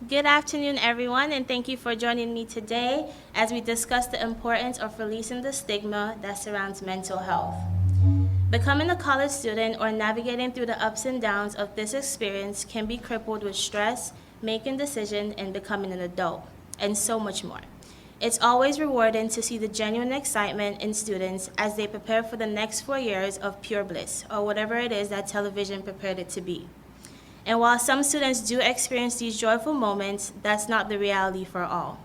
Good afternoon, everyone, and thank you for joining me today as we discuss the importance of releasing the stigma that surrounds mental health. Becoming a college student or navigating through the ups and downs of this experience can be crippled with stress, making decisions, and becoming an adult, and so much more. It's always rewarding to see the genuine excitement in students as they prepare for the next 4 years of pure bliss, or whatever it is that television prepared it to be. And while some students do experience these joyful moments, that's not the reality for all.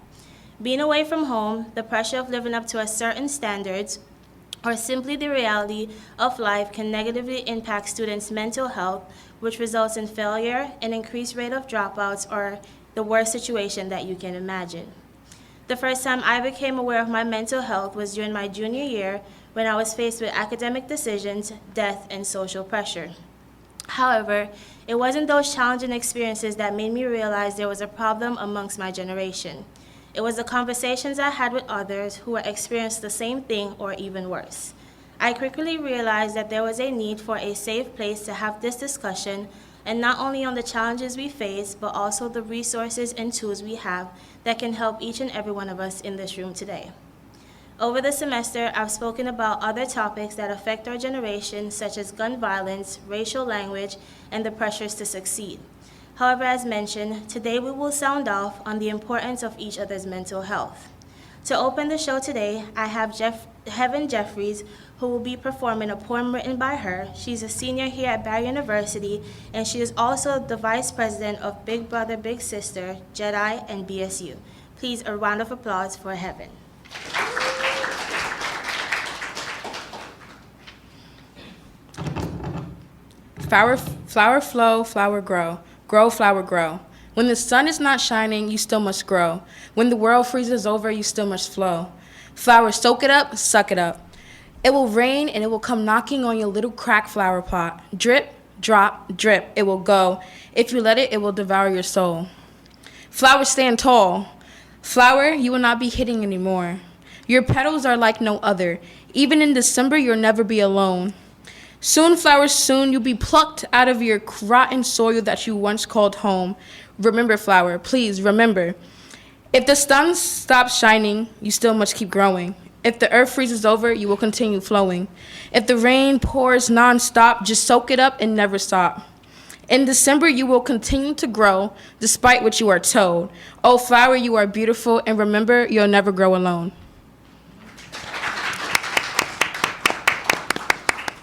Being away from home, the pressure of living up to a certain standards, or simply the reality of life can negatively impact students' mental health, which results in failure, an increased rate of dropouts, or the worst situation that you can imagine. The first time I became aware of my mental health was during my junior year when I was faced with academic decisions, death, and social pressure. However, it wasn't those challenging experiences that made me realize there was a problem amongst my generation. It was the conversations I had with others who had experienced the same thing or even worse. I quickly realized that there was a need for a safe place to have this discussion, and not only on the challenges we face, but also the resources and tools we have that can help each and every one of us in this room today. Over the semester, I've spoken about other topics that affect our generation, such as gun violence, racial language, and the pressures to succeed. However, as mentioned, today we will sound off on the importance of each other's mental health. To open the show today, I have Heaven Jeffries, who will be performing a poem written by her. She's a senior here at Barry University, and she is also the vice president of Big Brother Big Sister, JEDI, and BSU. Please, a round of applause for Heaven. Flower flow, flower grow. Grow, flower, grow. When the sun is not shining, you still must grow. When the world freezes over, you still must flow. Flowers, soak it up, suck it up. It will rain and it will come knocking on your little cracked flower pot. Drip, drop, drip, it will go. If you let it, it will devour your soul. Flowers stand tall. Flower, you will not be hitting anymore. Your petals are like no other. Even in December, you'll never be alone. Soon, flowers, soon, you'll be plucked out of your rotten soil that you once called home. Remember, flower, please remember. If the sun stops shining, you still must keep growing. If the earth freezes over, you will continue flowing. If the rain pours nonstop, just soak it up and never stop. In December, you will continue to grow despite what you are told. Oh, flower, you are beautiful, and remember, you'll never grow alone.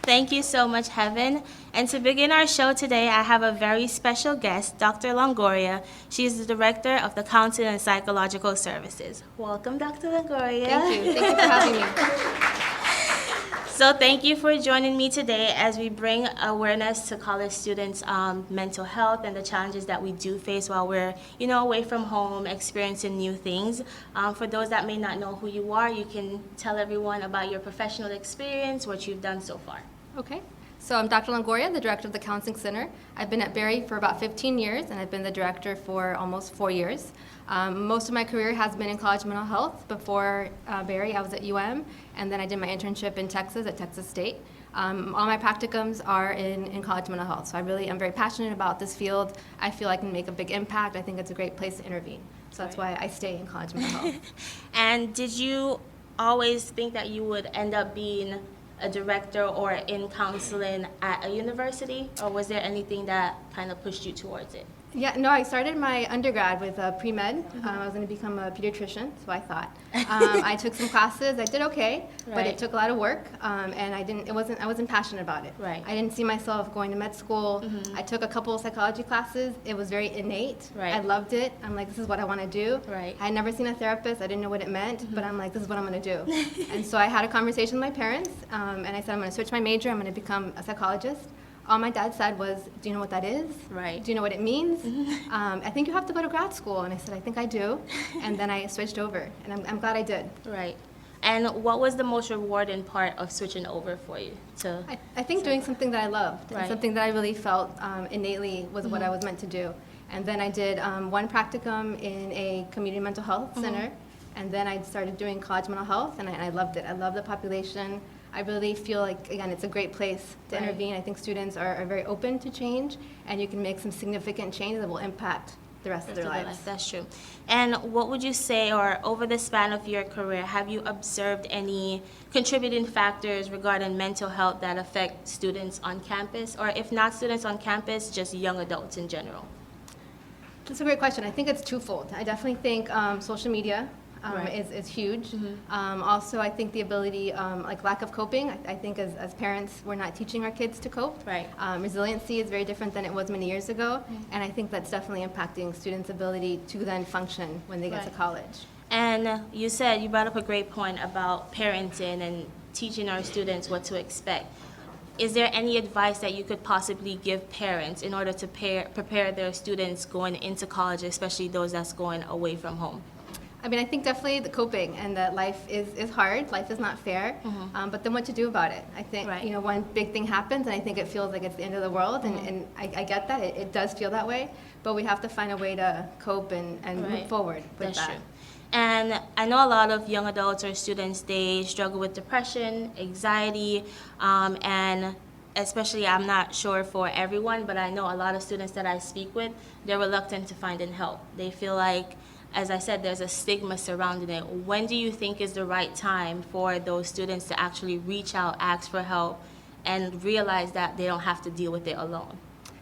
Thank you so much, Heaven. And to begin our show today, I have a very special guest, Dr. Longoria. She is the Director of the Counseling and Psychological Services. Welcome, Dr. Longoria. Thank you. Thank you for having me. So thank you for joining me today as we bring awareness to college students' mental health and the challenges that we do face while we're, away from home, experiencing new things. For those that may not know who you are, you can tell everyone about your professional experience, what you've done so far. Okay. So I'm Dr. Longoria, the director of the Counseling Center. I've been at Barry for about 15 years, and I've been the director for almost 4 years. Most of my career has been in college mental health. Before Barry, I was at and then I did my internship in Texas at Texas State. All my practicums are in college mental health, so I really am very passionate about this field. I feel I can make a big impact. I think it's a great place to intervene. So that's why I stay in college mental health. And did you always think that you would end up being a director or in counseling at a university, or was there anything that kind of pushed you towards it? Yeah, no, I started my undergrad with pre-med. I was going to become a pediatrician, so I thought. I took some classes. I did okay, but it took a lot of work, and I wasn't passionate about it. Right. I didn't see myself going to med school. I took a couple of psychology classes. It was very innate. Right. I loved it. I'm like, this is what I want to do. Right. I had never seen a therapist. I didn't know what it meant, but I'm like, this is what I'm going to do. And so I had a conversation with my parents, and I said, I'm going to switch my major. I'm going to become a psychologist. All my dad said was, do you know what that is? Right. Do you know what it means? I think you have to go to grad school. And I said, I think I do. And then I switched over, and I'm glad I did. Right. And what was the most rewarding part of switching over for you? I think doing something that I loved, Right. and something that I really felt innately was what I was meant to do. And then I did one practicum in a community mental health center, and then I started doing college mental health, and I loved it. I love the population. I really feel like, again, it's a great place to Right. intervene. I think students are very open to change, and you can make some significant change that will impact the rest of their lives. That's true. And what would you say, or over the span of your career, have you observed any contributing factors regarding mental health that affect students on campus, or if not students on campus, just young adults in general? That's a great question. I think it's twofold. I definitely think social media Right. is huge. Also, I think the ability, like lack of coping, I think as parents, we're not teaching our kids to cope. Right. Resiliency is very different than it was many years ago, and I think that's definitely impacting students' ability to then function when they get to Right. college. And you brought up a great point about parenting and teaching our students what to expect. Is there any advice that you could possibly give parents in order to prepare their students going into college, especially those that's going away from home? I mean, I think definitely the coping and that life is hard, life is not fair, but then what to do about it. I think, Right. you know, one big thing happens and I think it feels like it's the end of the world, and I get that, it does feel that way, but we have to find a way to cope and move Right. forward with That's that. true. And I know a lot of young adults or students, they struggle with depression, anxiety, and especially, I'm not sure for everyone, but I know a lot of students that I speak with, they're reluctant to finding help. They feel like, as I said, there's a stigma surrounding it. When do you think is the right time for those students to actually reach out, ask for help, and realize that they don't have to deal with it alone?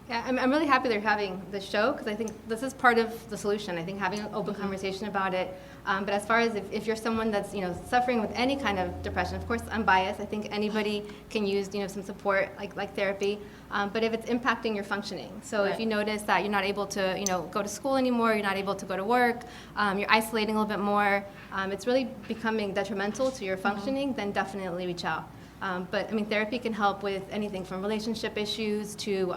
Yeah, I'm really happy they're having this show because I think this is part of the solution. I think having an open conversation about it. But as far as if you're someone that's suffering with any kind of depression, of course I'm biased. I think anybody can use some support like therapy. But if it's impacting your functioning, so if Right. you notice that you're not able to go to school anymore, you're not able to go to work, you're isolating a little bit more, it's really becoming detrimental to your functioning, then definitely reach out. But I mean, therapy can help with anything from relationship issues to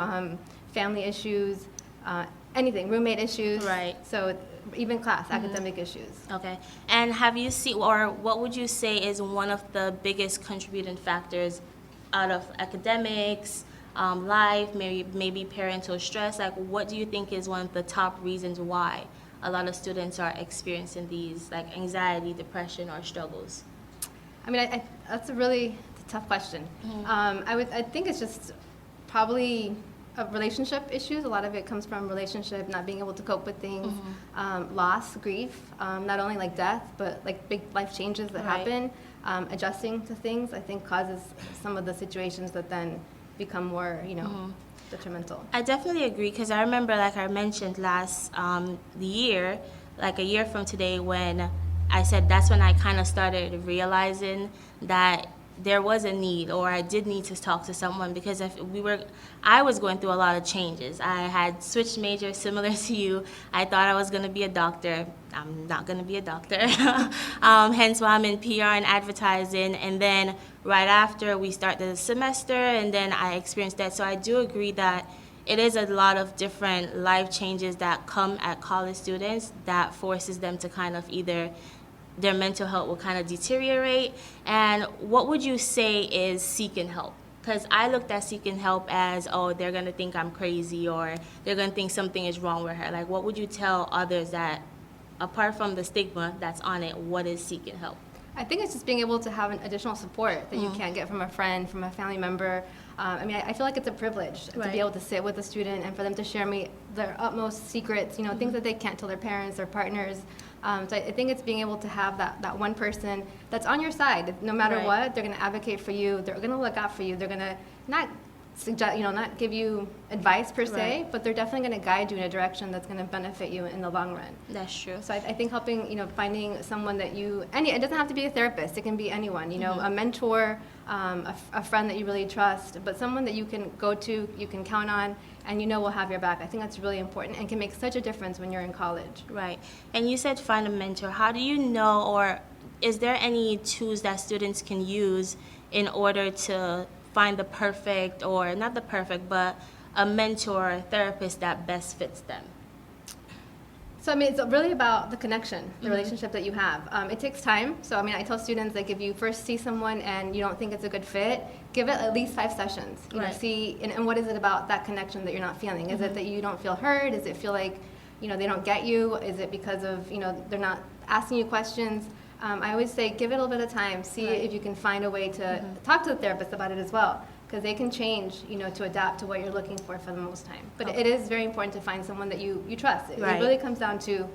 family issues, anything, roommate issues. Right. So even class, academic issues. Okay. And have you seen, or what would you say is one of the biggest contributing factors out of academics, life, maybe parental stress? Like, what do you think is one of the top reasons why a lot of students are experiencing these, like anxiety, depression, or struggles? I mean, that's a tough question. I think it's just probably relationship issues. A lot of it comes from relationship, not being able to cope with things, loss, grief, not only like death, but like big life changes that Right. happen. Adjusting to things, I think, causes some of the situations that then become more, detrimental. I definitely agree, because I remember, like I mentioned last the year, like a year from today, when I said that's when I kind of started realizing that there was a need, or I did need to talk to someone, because I was going through a lot of changes. I had switched majors similar to you. I thought I was going to be a doctor. I'm not going to be a doctor. Hence why I'm in PR and advertising. And then right after we start the semester, and then I experienced that. So I do agree that it is a lot of different life changes that come at college students that forces them to kind of either their mental health will kind of deteriorate. And what would you say is seeking help? Because I looked at seeking help as, oh, they're going to think I'm crazy, or they're going to think something is wrong with her. Like, what would you tell others that, apart from the stigma that's on it, what is seeking help? I think it's just being able to have an additional support that you can't get from a friend, from a family member. I mean, I feel like it's a privilege to Right. be able to sit with a student and for them to share me their utmost secrets, things that they can't tell their parents or partners. So I think it's being able to have that one person that's on your side. No matter Right. what, they're going to advocate for you. They're going to look out for you. They're going to not suggest, not give you advice per se, Right. but they're definitely going to guide you in a direction that's going to benefit you in the long run. That's true. So I think helping, finding someone that it doesn't have to be a therapist. It can be anyone, a mentor, a friend that you really trust, but someone that you can go to, you can count on, and will have your back. I think that's really important and can make such a difference when you're in college. Right. And you said find a mentor. How do you know, or is there any tools that students can use in order to find the perfect, or not the perfect, but a mentor, or therapist that best fits them? So, I mean, it's really about the connection, the relationship that you have. It takes time. So, I mean, I tell students, like, if you first see someone and you don't think it's a good fit, give it at least 5 sessions. Right. See, and what is it about that connection that you're not feeling? Is it that you don't feel heard? Does it feel like, they don't get you? Is it because of, they're not asking you questions? I always say, give it a little bit of time. See Right. if you can find a way to talk to the therapist about it as well. because they can change, to adapt to what you're looking for the most time. But it is very important to find someone that you trust. It really comes down to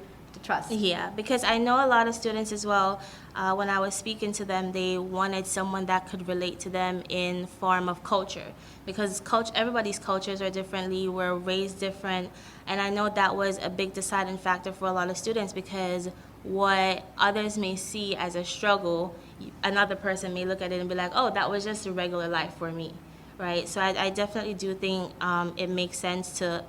trust. Yeah, because I know a lot of students as well, when I was speaking to them, they wanted someone that could relate to them in form of culture. Because everybody's cultures are differently, we're raised different, and I know that was a big deciding factor for a lot of students, because what others may see as a struggle, another person may look at it and be like, oh, that was just a regular life for me, right? So I definitely do think it makes sense to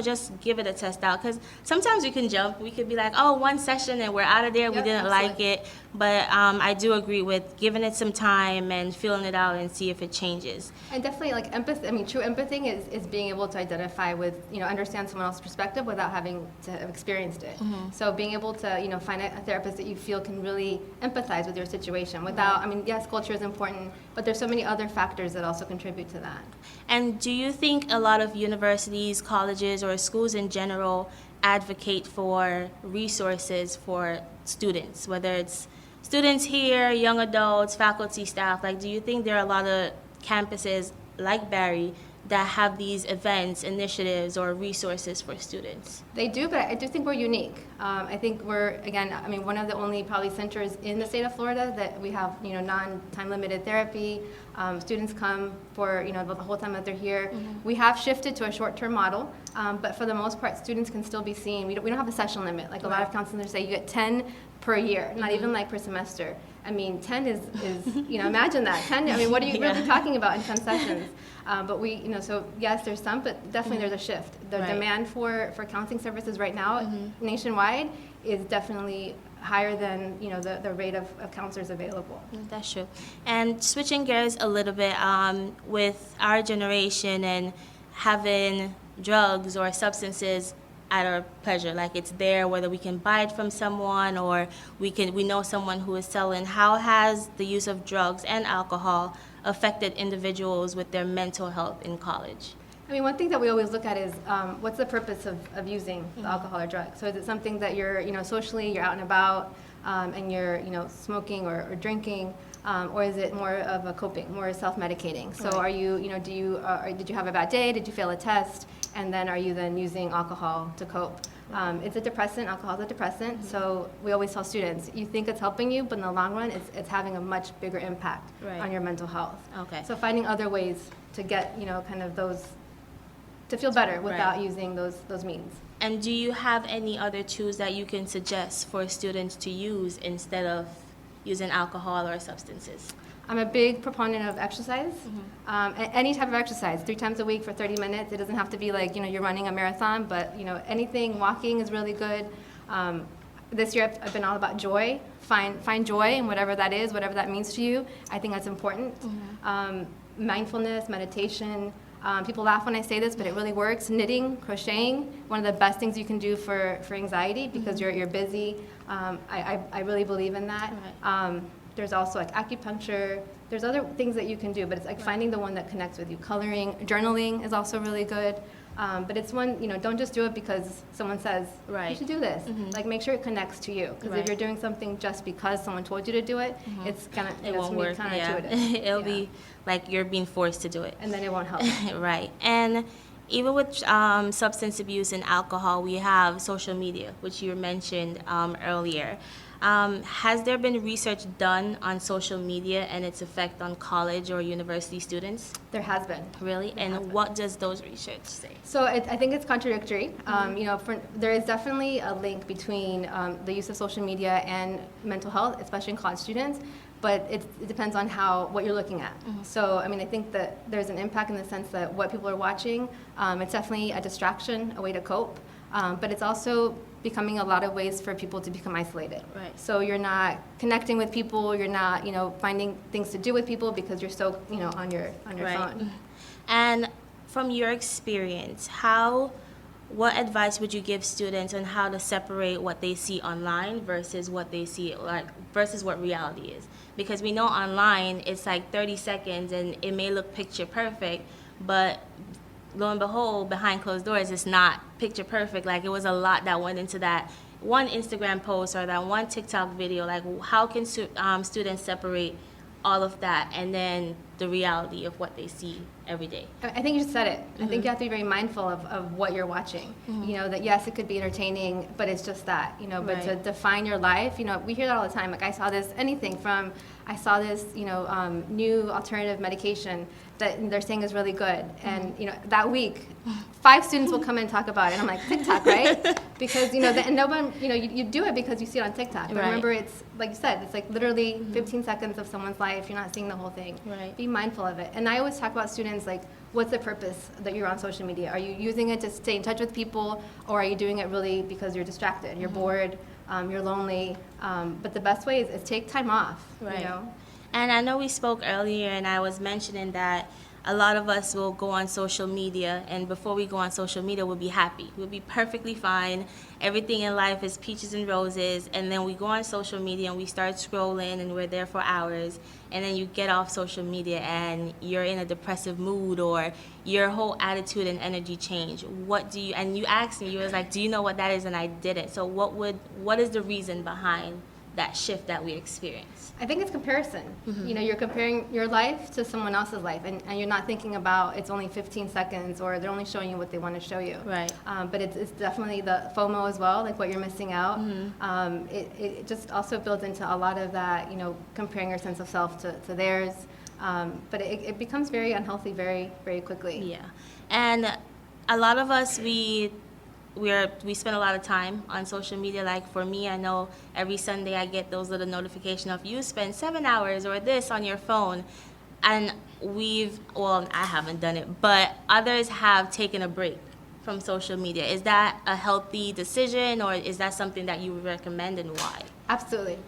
just give it a test out, because sometimes we can jump. We could be like, oh, one session and we're out of there. We didn't like it. But I do agree with giving it some time and feeling it out and see if it changes. And definitely, like, empathy. I mean, true empathy is being able to identify with, understand someone else's perspective without having to have experienced it. So being able to, find a therapist that you feel can really empathize with your situation without, I mean, yes, culture is important, but there's so many other factors that also contribute to that. And do you think a lot of universities, colleges, or schools in general advocate for resources for students, whether it's students here, young adults, faculty, staff? Like, do you think there are a lot of campuses like Barry that have these events, initiatives, or resources for students? They do, but I do think we're unique. I think we're, again, I mean, one of the only probably centers in the state of Florida that we have, non-time limited therapy. Students come for, the whole time that they're here. We have shifted to a short-term model, but for the most part, students can still be seen. We don't have a session limit. Like a lot of counselors say, you get 10 per year, not even like per semester. I mean, 10 is imagine that. 10, I mean, what are you really talking about in 10 sessions? But we, so yes, there's some, but definitely there's a shift. The demand for counseling services right now nationwide is definitely higher than, the rate of counselors available. That's true. And switching gears a little bit, with our generation and having drugs or substances at our pleasure, like it's there, whether we can buy it from someone or we know someone who is selling. How has the use of drugs and alcohol affected individuals with their mental health in college? I mean, one thing that we always look at is what's the purpose of using alcohol or drugs? So is it something that you're, socially, you're out and about, and you're, smoking or drinking, or is it more of a coping, more self-medicating? So are you, did you have a bad day? Did you fail a test? And then are you then using alcohol to cope? It's a depressant. Alcohol is a depressant. So we always tell students, you think it's helping you, but in the long run, it's having a much bigger impact on your mental health. Okay. So finding other ways to get, kind of those, to feel better without using those means. And do you have any other tools that you can suggest for students to use instead of using alcohol or substances? I'm a big proponent of exercise, any type of exercise, 3 times a week for 30 minutes. It doesn't have to be like, you're running a marathon, but, anything, walking is really good. This year I've been all about joy. Find joy in whatever that is, whatever that means to you. I think that's important. Mindfulness, meditation. People laugh when I say this, but it really works. Knitting, crocheting, one of the best things you can do for anxiety because you're busy. I really believe in that. There's also like acupuncture. There's other things that you can do, but it's like finding the one that connects with you. Coloring, journaling is also really good. But it's one, don't just do it because someone says, you should do this. Like, make sure it connects to you. Because if you're doing something just because someone told you to do it, it's kind of, it won't work. counterintuitive. It'll be like you're being forced to do it. And then it won't help. Right. And even with substance abuse and alcohol, we have social media, which you mentioned earlier. Has there been research done on social media and its effect on college or university students? There has been. Really? And what does those research say? So I think it's contradictory. There is definitely a link between the use of social media and mental health, especially in college students. But it depends on what you're looking at. So, I mean, I think that there's an impact in the sense that what people are watching, it's definitely a distraction, a way to cope. But it's also becoming a lot of ways for people to become isolated. Right. So you're not connecting with people, you're not, finding things to do with people because you're so, on your phone. And from your experience, what advice would you give students on how to separate what they see online versus what they see, versus what reality is? Because we know online it's like 30 seconds and it may look picture perfect, but lo and behold, behind closed doors, it's not picture perfect. Like, it was a lot that went into that one Instagram post or that one TikTok video. Like, how can students separate all of that, and then the reality of what they see every day. I think you just said it. I think you have to be very mindful of what you're watching. You know, that yes, it could be entertaining, but it's just that, you know, but to define your life, you know, we hear that all the time. Like I saw this, you know, new alternative medication that they're saying is really good. And, you know, that week, 5 students will come in and talk about it. And I'm like, TikTok, right? Because, you know, and no one, you know, you do it because you see it on TikTok. But remember, it's, like you said, it's like literally 15 seconds of someone's life. You're not seeing the whole thing. Be mindful of it. And I always talk about students, like, what's the purpose that you're on social media? Are you using it to stay in touch with people, or are you doing it really because you're distracted, you're bored, you're lonely? But the best way is take time off, you know? And I know we spoke earlier, and I was mentioning that a lot of us will go on social media, and before we go on social media, we'll be happy. We'll be perfectly fine. Everything in life is peaches and roses, and then we go on social media and we start scrolling, and we're there for hours, and then you get off social media and you're in a depressive mood, or your whole attitude and energy change. And you asked me, you was like, do you know what that is? And I didn't. So what is the reason behind that shift that we experience? I think it's comparison. You know, you're comparing your life to someone else's life, and you're not thinking about it's only 15 seconds, or they're only showing you what they want to show you. But it's definitely the FOMO as well, like what you're missing out. It just also builds into a lot of that, you know, comparing your sense of self to theirs. But it becomes very unhealthy very, very quickly. Yeah. And a lot of us, we spend a lot of time on social media. Like for me, I know every Sunday I get those little notifications of you spend 7 hours or this on your phone. And I haven't done it, but others have taken a break from social media. Is that a healthy decision, or is that something that you would recommend, and why? Absolutely.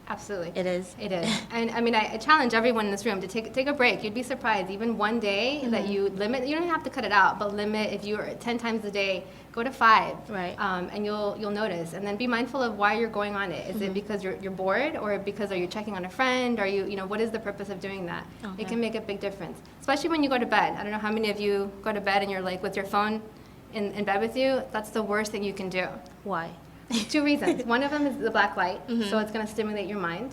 Absolutely. It is? It is. And I mean, I challenge everyone in this room to take a break. You'd be surprised. Even one day that you limit, you don't have to cut it out, but limit, if you're 10 times a day, go to 5. And you'll notice. And then be mindful of why you're going on it. Is it because you're bored, or because are you checking on a friend? Are you know, what is the purpose of doing that? It can make a big difference. Especially when you go to bed. I don't know how many of you go to bed and you're like with your phone in bed with you. That's the worst thing you can do. Why? 2 reasons. One of them is the black light, so it's going to stimulate your mind.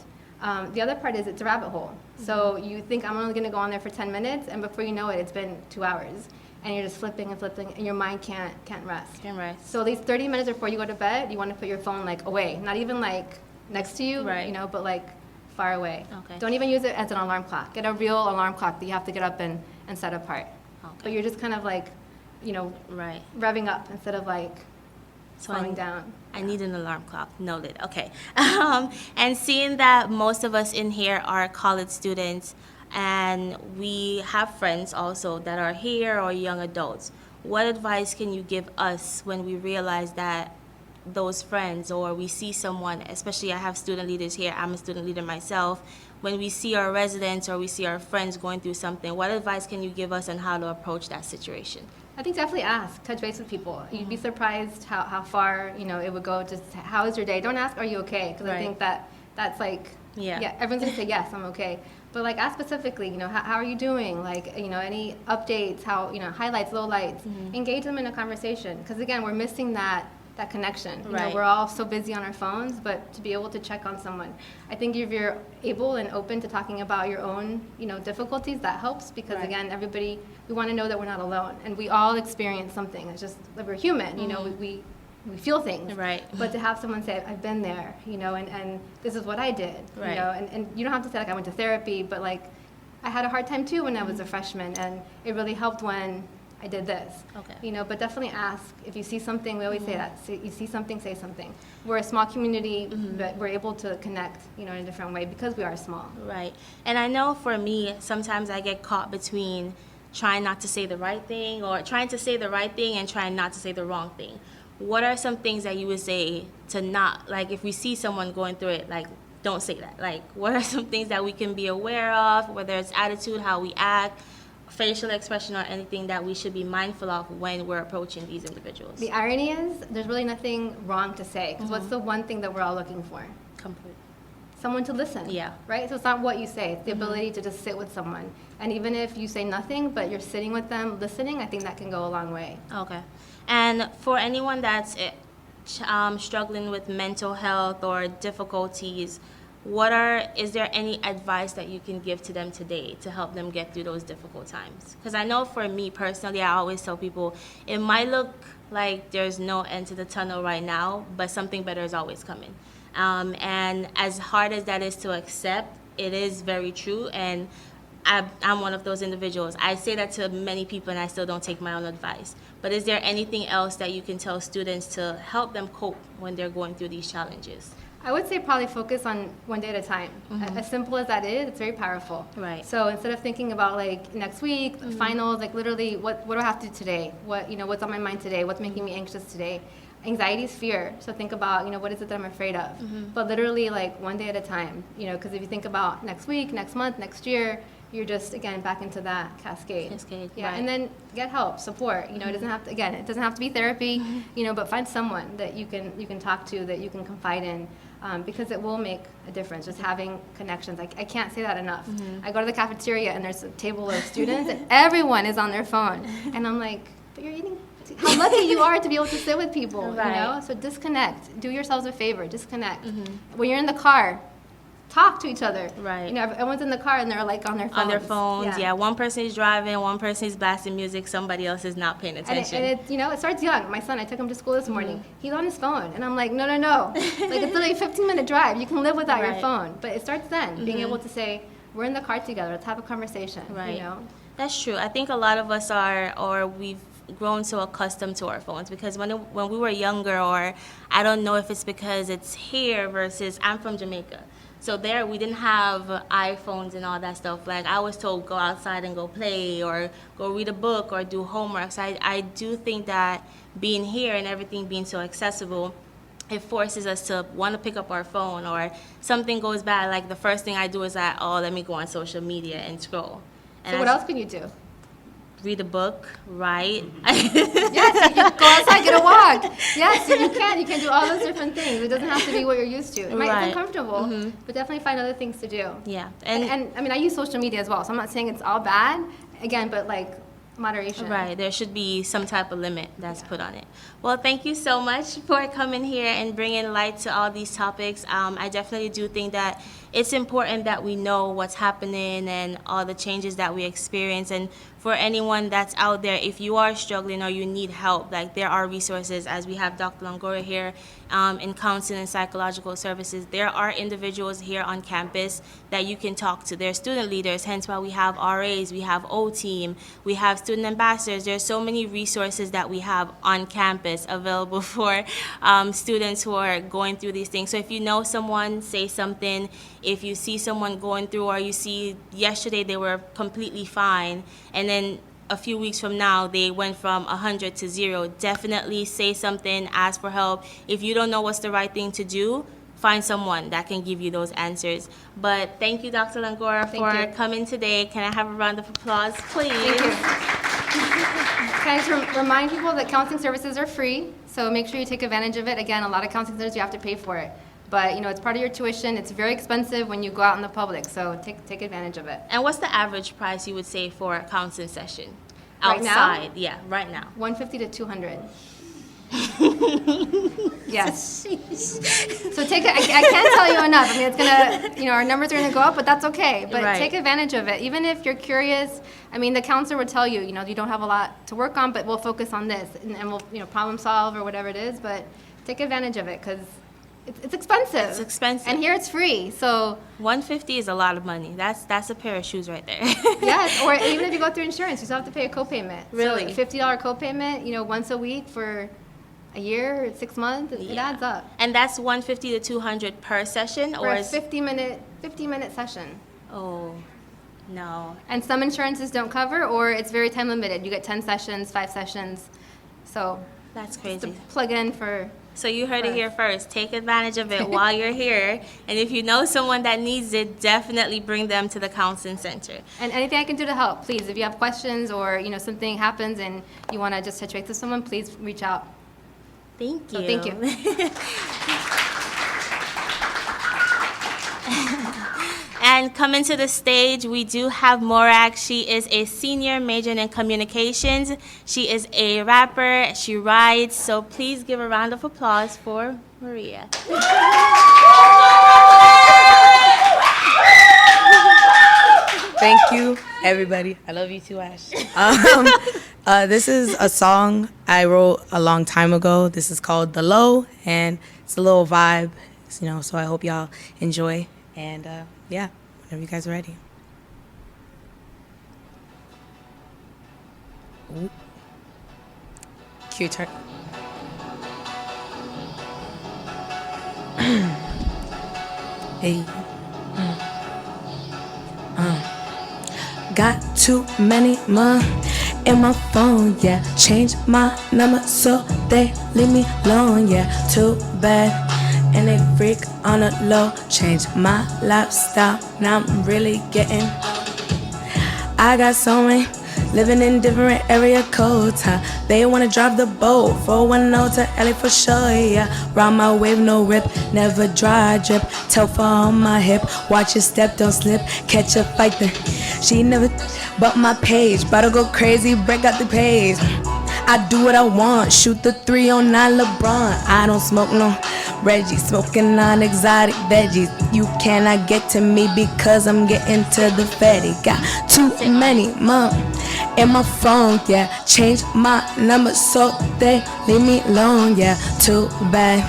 The other part is it's a rabbit hole. So you think, I'm only going to go on there for 10 minutes, and before you know it, it's been 2 hours. And you're just flipping and flipping, and your mind can't rest. So at least 30 minutes before you go to bed, you want to put your phone like away. Not even like next to you, you know, but like far away. Don't even use it as an alarm clock. Get a real alarm clock that you have to get up and set apart. But you're just kind of like, you know, revving up instead of like slowing down. I need an alarm clock. Noted. Okay. And seeing that most of us in here are college students, and we have friends also that are here, or young adults, what advice can you give us when we realize that those friends, or we see someone, especially I have student leaders here, I'm a student leader myself, when we see our residents or we see our friends going through something, what advice can you give us on how to approach that situation? I think definitely touch base with people. You'd be surprised how far, you know, it would go. Just how is your day? Don't ask, are you okay? Because I think that's like, everyone's gonna say yes, I'm okay. But like ask specifically, you know, how are you doing? Like, you know, any updates, how, you know, highlights, lowlights. Engage them in a conversation. Because again, we're missing that connection. You know, we're all so busy on our phones, but to be able to check on someone. I think if you're able and open to talking about your own, you know, difficulties, that helps, because again, everybody, we want to know that we're not alone, and we all experience something. It's just that we're human, you know, we feel things. But to have someone say, I've been there, you know, and this is what I did, you know, and you don't have to say like I went to therapy, but like I had a hard time too when I was a freshman, and it really helped when I did this. You know, but definitely ask. If you see something, we always say that. You see something, say something. We're a small community, but we're able to connect, you know, in a different way because we are small. And I know for me, sometimes I get caught between trying not to say the right thing, or trying to say the right thing and trying not to say the wrong thing. What are some things that you would say to not, like if we see someone going through it, like don't say that? Like what are some things that we can be aware of, whether it's attitude, how we act, facial expression, or anything that we should be mindful of when we're approaching these individuals? The irony is there's really nothing wrong to say, because what's the one thing that we're all looking for? Complete. Someone to listen. Right? So it's not what you say, it's the ability to just sit with someone. And even if you say nothing, but you're sitting with them, listening, I think that can go a long way. And for anyone that's struggling with mental health or difficulties, is there any advice that you can give to them today to help them get through those difficult times? Because I know for me personally, I always tell people it might look like there's no end to the tunnel right now, but something better is always coming. And as hard as that is to accept, it is very true. And I'm one of those individuals. I say that to many people and I still don't take my own advice. But is there anything else that you can tell students to help them cope when they're going through these challenges? I would say probably focus on one day at a time. As simple as that is, it's very powerful. Right. So instead of thinking about like next week, finals, like literally what do I have to do today? What's on my mind today? What's making me anxious today? Anxiety is fear. So think about, what is it that I'm afraid of? But literally like one day at a time, because if you think about next week, next month, next year, you're just, again, back into that cascade. Yeah, right. and then get help, support. It doesn't have to, again, it doesn't have to be therapy, but find someone that you can talk to, that you can confide in, because it will make a difference, just having connections. I can't say that enough. I go to the cafeteria and there's a table of students and everyone is on their phone. And I'm like, but you're eating. How lucky you are to be able to sit with people, Right. So disconnect. Do yourselves a favor, disconnect. When you're in the car, talk to each other. Right. Everyone's in the car and they're like on their phones. On their phones, yeah. One person is driving, one person is blasting music, somebody else is not paying attention. And it starts young. My son, I took him to school this morning. He's on his phone. And I'm like, no. Like, it's literally a 15-minute drive. You can live without your Right. phone. But it starts then, being able to say, we're in the car together. Let's have a conversation. Right. That's true. I think a lot of us we've grown so accustomed to our phones, because when we were younger, or I don't know if it's because it's here versus I'm from Jamaica. So there we didn't have iPhones and all that stuff. Like I was told, go outside and go play or go read a book or do homework. So I do think that being here and everything being so accessible, it forces us to want to pick up our phone, or something goes bad. Like the first thing I do is let me go on social media and scroll. And So what else can you do? Read a book, write. Yes, you can go outside, get a walk. Yes, you can. You can do all those different things. It doesn't have to be what you're used to. It might Right. be uncomfortable, but definitely find other things to do. Yeah. And I mean, I use social media as well, so I'm not saying it's all bad. Again, but like moderation. Right, there should be some type of limit that's put on it. Well, thank you so much for coming here and bringing light to all these topics. I definitely do think that it's important that we know what's happening and all the changes that we experience. And for anyone that's out there, if you are struggling or you need help, like there are resources, as we have Dr. Longoria here in counseling and psychological services. There are individuals here on campus that you can talk to. They're student leaders, hence why we have RAs, we have O-Team, we have student ambassadors. There's so many resources that we have on campus available for students who are going through these things. So if you know someone, say something. If you see someone going through, or you see yesterday they were completely fine, and then a few weeks from now they went from 100 to 0, definitely say something, ask for help. If you don't know what's the right thing to do, find someone that can give you those answers. But thank you, Dr. Langora, for coming today. Can I have a round of applause, please? Thank you. Can I just remind people that counseling services are free, so make sure you take advantage of it. Again, a lot of counseling centers you have to pay for it. But it's part of your tuition. It's very expensive when you go out in the public, so take advantage of it. And what's the average price you would say for a counseling session? Right now? Outside, yeah, right now. $150 to $200. Yes. So take it. I can't tell you enough. I mean, it's gonna, our numbers are gonna go up, but that's okay. But Right. take advantage of it. Even if you're curious, I mean, the counselor would tell you, you don't have a lot to work on, but we'll focus on this, and we'll, problem solve or whatever it is. But take advantage of it, because it's expensive. It's expensive. And here it's free. So $150 is a lot of money. That's a pair of shoes right there. yes, or even if you go through insurance, you still have to pay a copayment. Really? So $50 copayment, once a week for a year, 6 months, it adds up. And that's $150 to $200 per session, For or a is 50-minute session. oh no. And some insurances don't cover, or it's very time limited. You get 10 sessions, 5 sessions. So That's to crazy. plug in for. So you heard it here first. Take advantage of it while you're here. And if you know someone that needs it, definitely bring them to the counseling center. And anything I can do to help, please. If you have questions, or something happens and you want to just touch base with someone, please reach out. Thank you. So thank you. And coming to the stage, we do have Morag. She is a senior majoring in communications. She is a rapper. She writes. So please give a round of applause for Maria. Thank you, everybody. I love you too, Ash. This is a song I wrote a long time ago. This is called The Low, and it's a little vibe, so I hope y'all enjoy. And yeah, whenever you guys are ready. Ooh. Cue turn. Hey. Got too many in my phone, yeah. Change my number so they leave me alone, yeah. Too bad, and they freak on the low. Change my lifestyle, now I'm really getting. I got so many living in different area codes, huh? They wanna drive the boat, 410 to LA for sure, yeah. Round my wave, no rip, never dry drip. Telfa on my hip, watch your step, don't slip. Catch a fight, then she never but my page. About to go crazy, break out the page. I do what I want, shoot the 309 LeBron. I don't smoke no Reggie, smoking on exotic veggies. You cannot get to me because I'm getting to the fatty. Got too many in my phone, yeah. Change my number so they leave me alone, yeah. Too bad,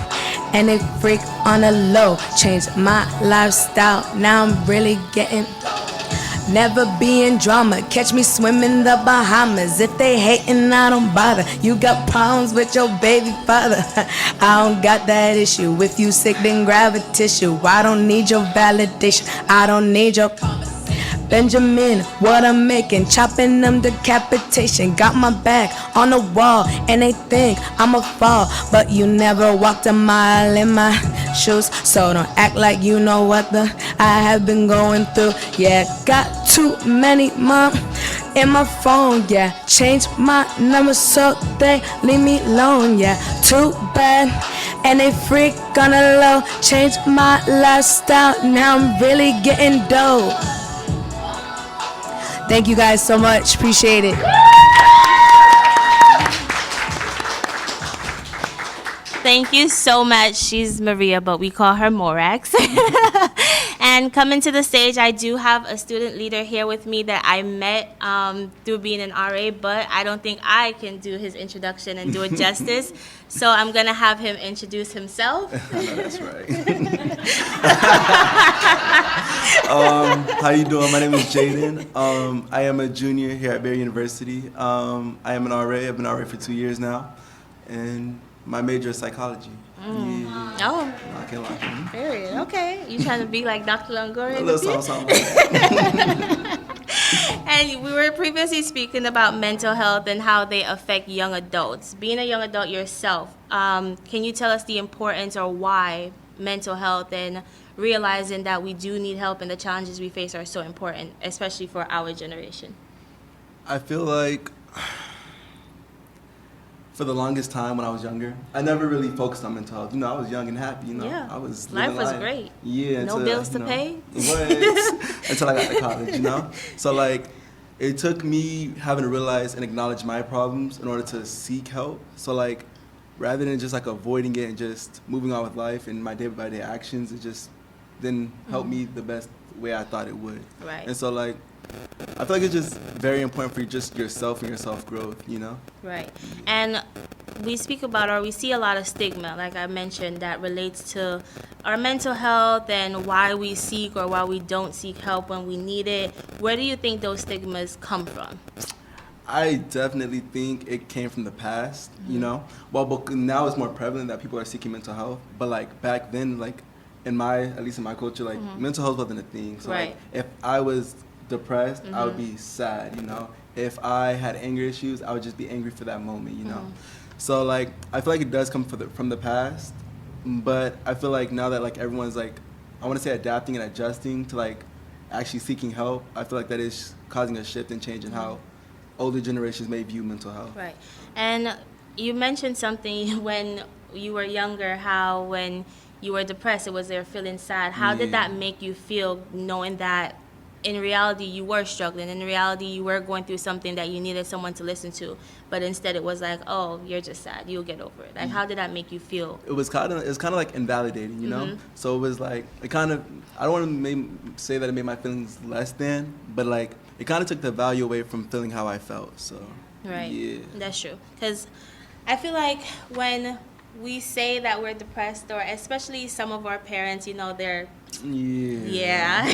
and they freak on the low. Change my lifestyle, now I'm really getting. Never be in drama, catch me swimming the Bahamas. If they hating, I don't bother. You got problems with your baby father. I don't got that issue. If you sick, then grab a tissue. I don't need your validation, I don't need your Benjamin, what I'm making, chopping them decapitation. Got my back on the wall, and they think I'ma fall. But you never walked a mile in my shoes, so don't act like you know what I have been going through. Yeah, got too many in my phone, yeah. Change my number so they leave me alone, yeah. Too bad, and they freak on the low. Change my lifestyle, now I'm really getting dope. Thank you guys so much. Appreciate it. Thank you so much. She's Maria, but we call her Morax. And coming to the stage, I do have a student leader here with me that I met through being an RA, but I don't think I can do his introduction and do it justice. So I'm going to have him introduce himself. That's right. How you doing? My name is Jaden. I am a junior here at Barry University. I am an RA. I've been RA for 2 years now. And my major is psychology. Yeah. Oh. I can't lie. Period. Okay. You trying to be like Dr. Longoria? A little something like that. And we were previously speaking about mental health and how they affect young adults. Being a young adult yourself, can you tell us the importance or why mental health and realizing that we do need help and the challenges we face are so important, especially for our generation? I feel like for the longest time when I was younger, I never really focused on mental health. I was young and happy, Yeah. I was Life living was great. Yeah. No until, bills to pay. Until I got to college, So, like, it took me having to realize and acknowledge my problems in order to seek help. So, like, rather than just, like, avoiding it and just moving on with life and my day-by-day actions, it just didn't help me the best way I thought it would. Right. And so, like, I feel like it's just very important for just yourself and your self-growth, Right. And we speak about, or we see a lot of stigma, like I mentioned, that relates to our mental health and why we seek or why we don't seek help when we need it. Where do you think those stigmas come from? I definitely think it came from the past, Well, but now it's more prevalent that people are seeking mental health. But, like, back then, like, at least in my culture, like, mental health wasn't a thing. So, Right. like, if I was depressed, I would be sad, If I had anger issues, I would just be angry for that moment, So, like, I feel like it does come from the past, but I feel like now that, like, everyone's, like, I want to say adapting and adjusting to, like, actually seeking help, I feel like that is causing a shift and change in how older generations may view mental health. Right. And you mentioned something when you were younger, how when you were depressed, it was there feeling sad. How did that make you feel, knowing that in reality you were struggling. In reality you were going through something that you needed someone to listen to, but instead it was like, oh, you're just sad, you'll get over it. Like, how did that make you feel? It was kind of like invalidating, you know. So it was like, it kind of, I don't want to say that it made my feelings less than, but like it kind of took the value away from feeling how I felt. So Right. yeah, That's true. Because I feel like when we say that we're depressed, or especially some of our parents, you know, they're, yeah.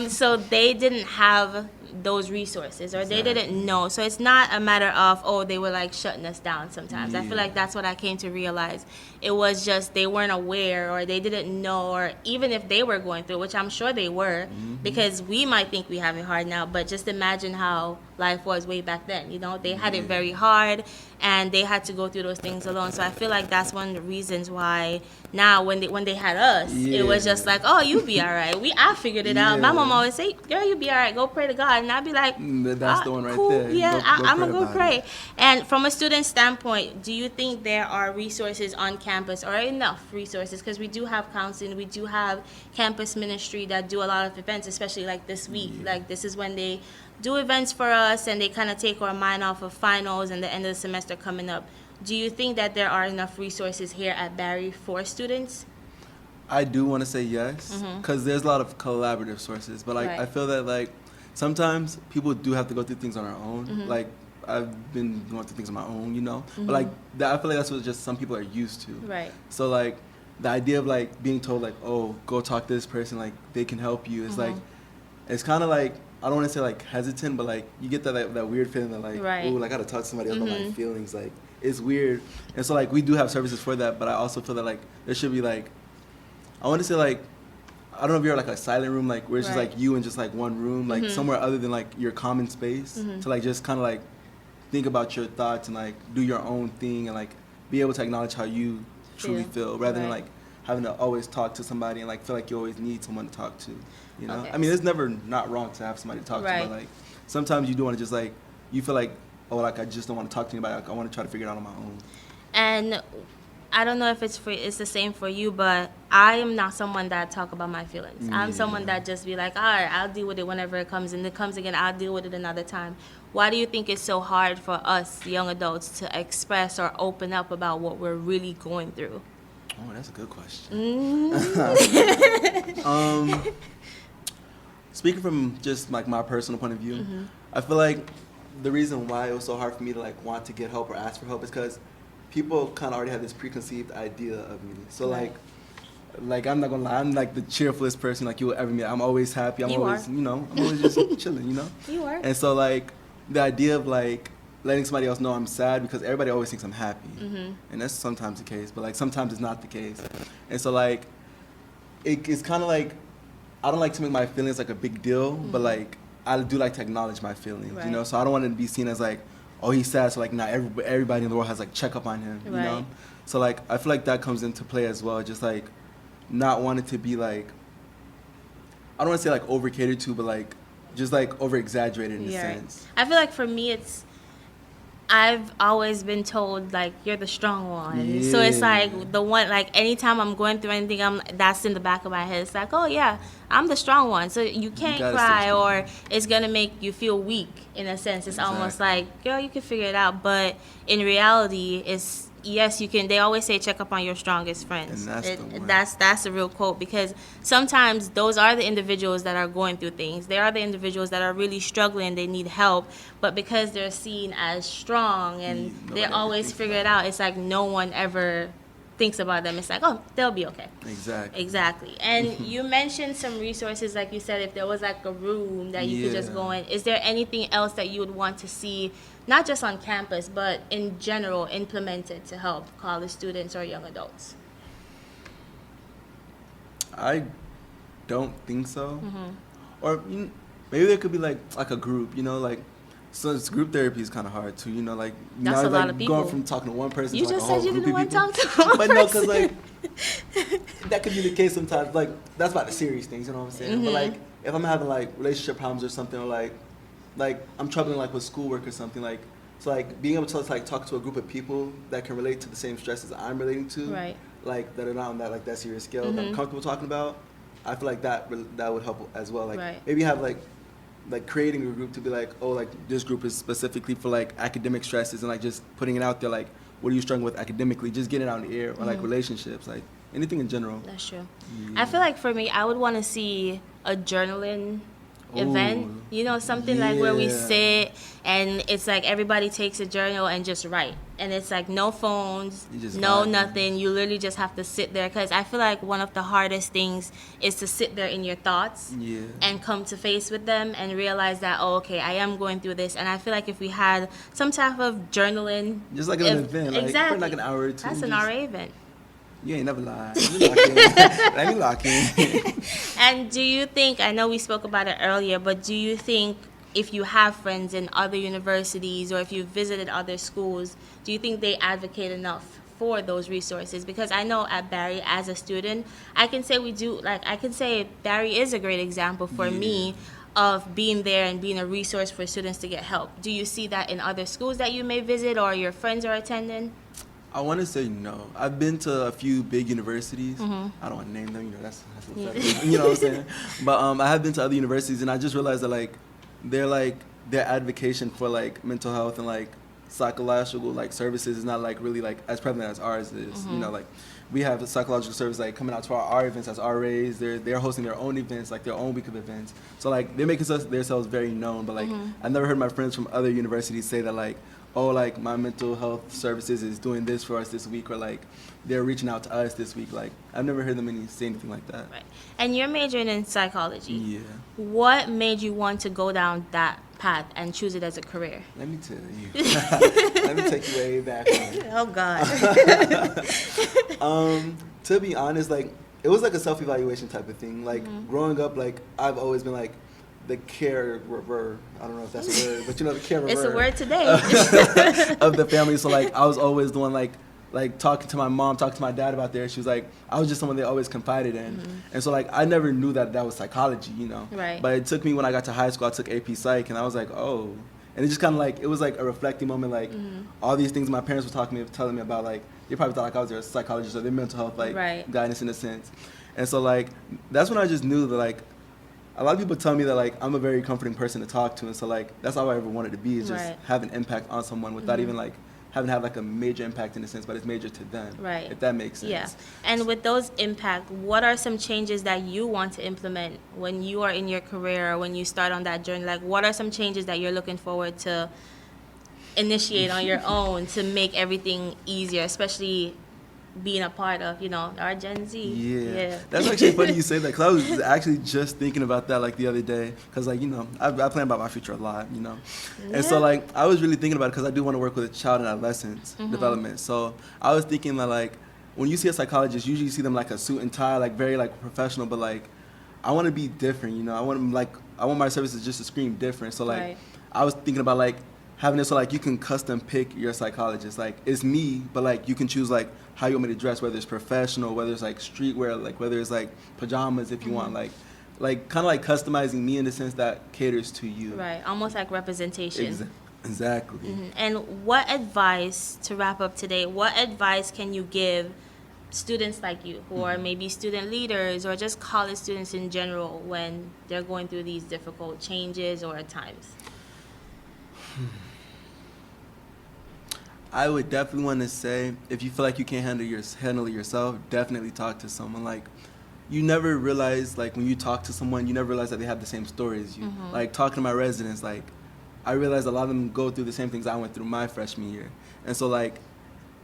so they didn't have those resources, or they didn't know. So it's not a matter of, oh, they were like shutting us down sometimes. I feel like that's what I came to realize. It was just they weren't aware, or they didn't know, or even if they were going through, which I'm sure they were, because we might think we have it hard now, but just imagine how life was way back then. You know, they had it very hard, and they had to go through those things alone. So I feel like that's one of the reasons why now when they had us, it was just like, oh, you'll be all right. I figured it out. My mom always say, girl, you'll be all right. Go pray to God. And I'd be like, That's the one right cool. there. Yeah, I'm going to go about pray. it. And from a student standpoint, do you think there are resources on campus, or enough resources? Because we do have counseling, we do have campus ministry that do a lot of events, especially like this week. Like, this is when they do events for us, and they kind of take our mind off of finals and the end of the semester coming up. Do you think that there are enough resources here at Barry for students? I do want to say yes, because there's a lot of collaborative sources, but like Right. I feel that like sometimes people do have to go through things on their own. Like I've been going through things on my own, you know. But like that, I feel like that's what just some people are used to. Right. So like the idea of like being told like, oh, go talk to this person, like they can help you, is like, it's kind of like, I don't want to say like hesitant, but like you get that weird feeling that like, Right. oh, like I gotta talk to somebody else about my feelings. Like it's weird, and so like we do have services for that, but I also feel that like there should be like, I want to say like, I don't know if you're like a silent room, like where it's just Right. like you in just like one room, like somewhere other than like your common space, to like just kind of like think about your thoughts and like do your own thing and like be able to acknowledge how you truly feel, rather than Right. like having to always talk to somebody and like feel like you always need someone to talk to, you know. Okay. I mean, it's never not wrong to have somebody to talk to, Right. but like sometimes you do want to just like, you feel like, oh, like I just don't want to talk to anybody, like I want to try to figure it out on my own. And I don't know if it's the same for you, but I am not someone that talk about my feelings. I'm someone that just be like, all right, I'll deal with it whenever it comes, and it comes again, I'll deal with it another time. Why do you think it's so hard for us young adults to express or open up about what we're really going through? Oh, that's a good question. Speaking from just like my personal point of view, I feel like the reason why it was so hard for me to like want to get help or ask for help is because people kind of already have this preconceived idea of me. So like I'm not gonna lie, I'm like the cheerfulest person like you will ever meet. I'm always happy. I'm You always, are. you know, I'm always just chilling, you know. You are. And so like the idea of like letting somebody else know I'm sad, because everybody always thinks I'm happy, and that's sometimes the case, but like sometimes it's not the case. And so like it's kind of like I don't like to make my feelings like a big deal, but like I do like to acknowledge my feelings, Right. you know. So I don't want to be seen as like, oh, he's sad, so like now everybody in the world has like check up on him, you know. Right. So like I feel like that comes into play as well, just like not wanting to be like, I don't want to say like over catered to, but like just like over exaggerated in a sense. I feel like for me, I've always been told like you're the strong one. So it's Yeah. like the one, like anytime I'm going through anything, that's in the back of my head. It's like, oh yeah, I'm the strong one. So you can't gotta stay cry, strong. or it's gonna make you feel weak in a sense. It's almost like, girl, you can figure it out. But in reality, it's, yes, you can. They always say check up on your strongest friends. And that's the one. That's a real quote, because sometimes those are the individuals that are going through things. They are the individuals that are really struggling. They need help, but because they're seen as strong and Nobody they ever always thinks figure it out, it's like no one ever thinks about them. It's like, oh, they'll be okay. Exactly. And you mentioned some resources, like you said, if there was like a room that you could just Yeah. go in. Is there anything else that you would want to see, not just on campus, but in general, implemented to help college students or young adults? I don't think so. Or maybe there could be like a group, you know, like, so it's group therapy is kind of hard too, you know, like That's now a lot like of people. going from talking to one person You to like just a whole said you group didn't of want to people. talk to one But no, because person. like that could be the case sometimes. Like that's about the serious things, you know what I'm saying? But like if I'm having like relationship problems or something, or like I'm troubling like with schoolwork or something, like, so like being able to like talk to a group of people that can relate to the same stresses I'm relating to, Right. like that are not on that like that serious scale that I'm comfortable talking about, I feel like that would help as well. Like Right. maybe have like creating a group to be like, oh, like this group is specifically for like academic stresses, and like just putting it out there, like what are you struggling with academically, just getting it out in the air, or like relationships, like anything in general. That's true. I feel like for me, I would want to see a journaling event. Ooh. You know, something like where we Yeah. sit and it's like everybody takes a journal and just write. And it's like no phones, You just no vibing. nothing. You literally just have to sit there. Because I feel like one of the hardest things is to sit there in your thoughts Yeah. and come to face with them and realize that, oh, okay, I am going through this. And I feel like if we had some type of journaling. Just like an event, like exactly. for like an hour or two. That's an just- RA event. You ain't never lied. Let me lock in. And do you think, I know we spoke about it earlier, but do you think if you have friends in other universities or if you've visited other schools, do you think they advocate enough for those resources? Because I know at Barry, as a student, I can say we do, like, I can say Barry is a great example for me of being there and being a resource for students to get help. Do you see that in other schools that you may visit or your friends are attending? I want to say no. I've been to a few big universities. I don't want to name them. You know, that's what you know what I'm saying. But I have been to other universities, and I just realized that like their advocacy for like mental health and like psychological like services is not like really like as prevalent as ours is. You know, like we have a psychological service like coming out to our events as RAs. They're hosting their own events, like their own week of events. So like they're making themselves very known. But like I've never heard my friends from other universities say that like, oh, like my mental health services is doing this for us this week, or like they're reaching out to us this week. Like I've never heard them say anything like that. Right. And you're majoring in psychology. Yeah. What made you want to go down that path and choose it as a career? Let me tell you. Let me take you way back. Oh, God. To be honest, like it was like a self-evaluation type of thing. Like growing up, like I've always been like the caregiver. I don't know if that's a word, but you know the caregiver. It's a word today. of the family. So like I was always the one like talking to my mom, talking to my dad about there. She was like, I was just someone they always confided in. And so like I never knew that was psychology, you know. Right. But it took me when I got to high school, I took AP Psych, and I was like, oh. And it just kind of like, it was like a reflecting moment, like all these things my parents were telling me about, like they probably thought like I was their psychologist or their mental health like Right. guidance in a sense. And so like that's when I just knew that like a lot of people tell me that like I'm a very comforting person to talk to, and so like that's all I ever wanted to be, is just Right. have an impact on someone without even like having to have like a major impact in a sense, but it's major to them. Right. If that makes sense. Yeah. And with those impact, what are some changes that you want to implement when you are in your career or when you start on that journey? Like, what are some changes that you're looking forward to initiate on your own to make everything easier, especially being a part of, you know, our Gen Z? Yeah. That's actually funny you say that, because I was actually just thinking about that like the other day, because like, you know, I plan about my future a lot, you know. And so like I was really thinking about it because I do want to work with child and adolescents development. So I was thinking that like when you see a psychologist, usually you see them like a suit and tie, like very like professional, but like I want to be different, you know. I want my services just to scream different. So like Right. I was thinking about like having it so like you can custom pick your psychologist. Like it's me, but like you can choose like how you want me to dress, whether it's professional, whether it's like streetwear, like whether it's like pajamas if you want, like kind of like customizing me in the sense that caters to you. Right. Almost like representation. Exactly. And what advice, to wrap up today, what advice can you give students like you who are maybe student leaders or just college students in general when they're going through these difficult changes or times? I would definitely want to say, if you feel like you can't handle it yourself, definitely talk to someone. Like, you never realize, like, when you talk to someone, you never realize that they have the same story as you. Like, talking to my residents, like, I realized a lot of them go through the same things I went through my freshman year. And so, like,